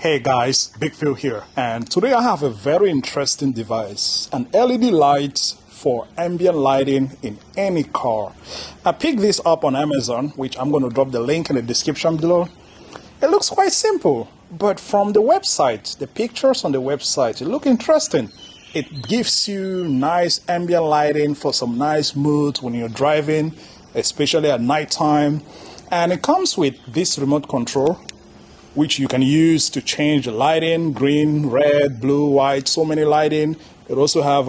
Hey guys, Big Phil here, and today I have a very interesting device, an LED light for ambient lighting in any car. I picked this up on Amazon, which I'm going to drop the link in the description below. It looks quite simple, but from the website, the pictures on the website, it look interesting. It gives you nice ambient lighting for some nice moods when you're driving, especially at nighttime. And it comes with this remote control, which you can use to change the lighting, green, red, blue, white, so many lighting. It also have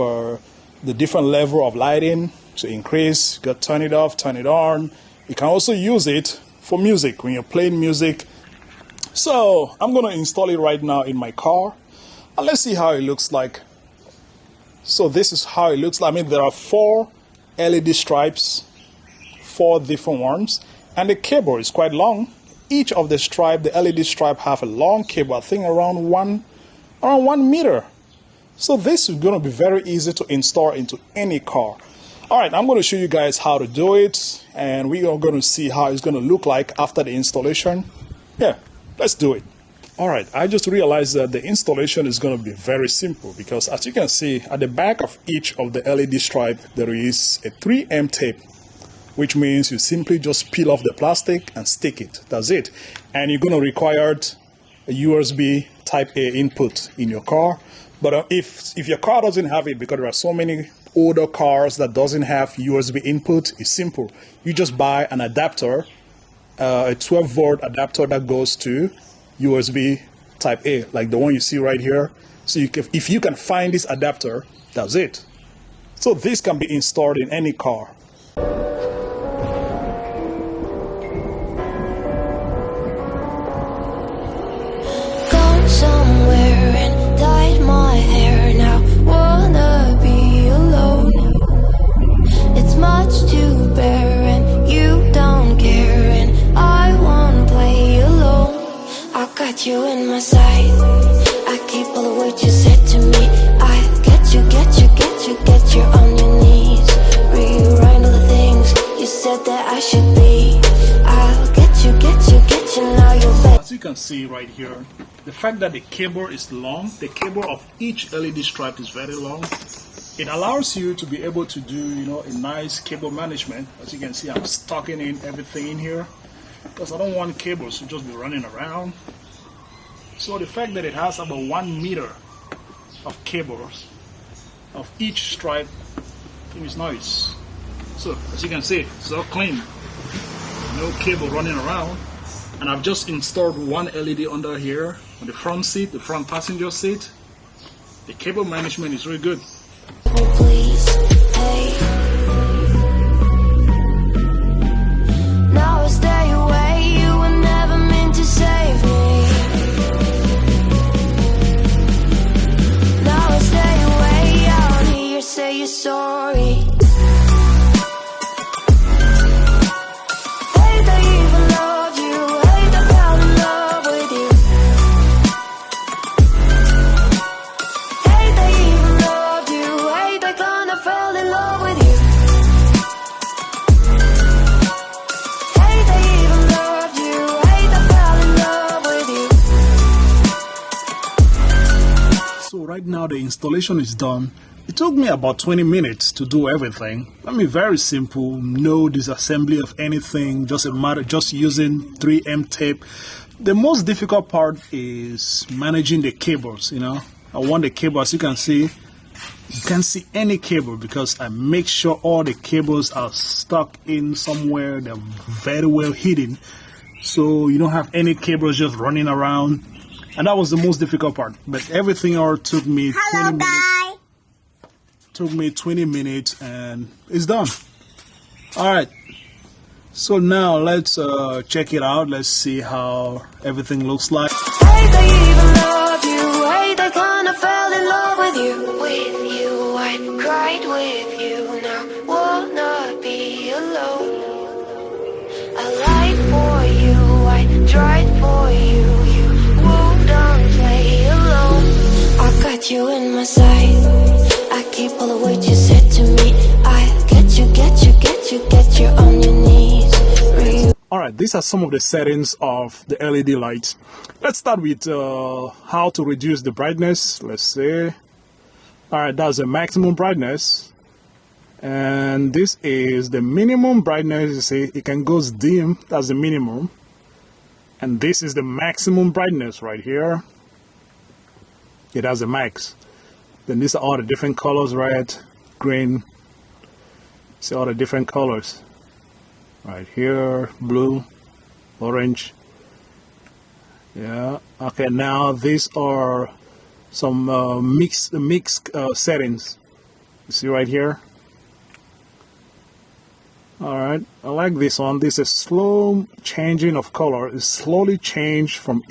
the different level of lighting to increase. You can turn it off, turn it on. You can also use it for music when you're playing music. So I'm going to install it right now in my car. And let's see how it looks like. So this is how it looks like. I mean, there are 4 LED stripes, 4 different ones. And the cable is quite long. Each of the stripe, the LED stripe, have a long cable, I think around 1 meter. So this is going to be very easy to install into any car. All right, I'm going to show you guys how to do it, and we are going to see how it's going to look like after the installation. Yeah, let's do it. All right, I just realized that the installation is going to be very simple because, as you can see, at the back of each of the LED stripe, there is a 3M tape, which means you simply just peel off the plastic and stick it. That's it. And you're going to require a USB Type A input in your car. But if your car doesn't have it, because there are so many older cars that doesn't have USB input, it's simple. You just buy an adapter, a 12-volt adapter that goes to USB Type A, like the one you see right here. So if you can find this adapter, that's it. So this can be installed in any car. Somewhere and dyed my hair now. Wanna be alone. It's much to bear and you don't care, and I wanna play alone. I got you in my sight. I keep all the words you said to me. I get you on your knees. Rewrite all the things you said that I should be. I'll get you now you're back. As you can see right here, the fact that the cable is long, the cable of each LED stripe is very long, it allows you to be able to do, a nice cable management. As you can see, I'm stocking in everything in here because I don't want cables to just be running around. So the fact that it has about 1 meter of cables of each stripe, I think is nice. So as you can see, it's all clean, no cable running around. And I've just installed 1 LED under here on the front seat, the front passenger seat. The cable management is really good. Please, hey. Now I stay away, you were never meant to save me. Now I stay away, I don't hear you say you're sorry. So right now the installation is done. It took me about 20 minutes to do everything. I mean, very simple, no disassembly of anything, just using 3M tape. The most difficult part is managing the cables, I want the cable, as you can see, you can't see any cable because I make sure all the cables are stuck in somewhere, they're very well hidden. So you don't have any cables just running around. And that was the most difficult part. But everything else took me 20 minutes. Took me 20 minutes and it's done. All right. So now let's check it out. Let's see how everything looks like. Hey, they even love you. Hey, they kinda fell in love with you. With you, I cried with you. Now wanna be alone. I lied for you. I tried for you. Got you in my sight. I keep all the words you said to me. I get you on your knees. right, these are some of the settings of the LED light. Let's start with how to reduce the brightness. Let's say, all right, that's the maximum brightness, and this is the minimum brightness. You see, it can go dim. That's the minimum, and this is the maximum brightness right here. It has a max. Then these are all the different colors, red, green. See all the different colors. Right here, blue, orange. Yeah. Okay. Now these are some mixed settings. You see right here. All right. I like this one. This is slow changing of color. It's slowly changed from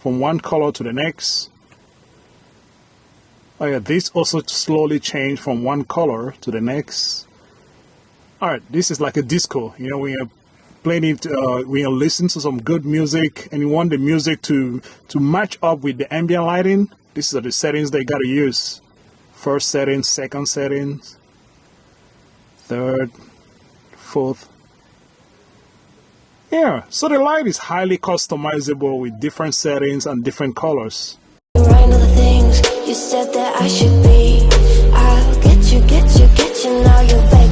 one color to the next. Oh yeah. This also slowly changed from one color to the next. All right, this is like a disco. You know, when you're playing it, when you're listening to some good music and you want the music to match up with the ambient lighting, these are the settings that you got to use. First setting, second settings, third, fourth. Yeah, so the light is highly customizable with different settings and different colors. Right to the things you said that I should be. I'll get you now you're back.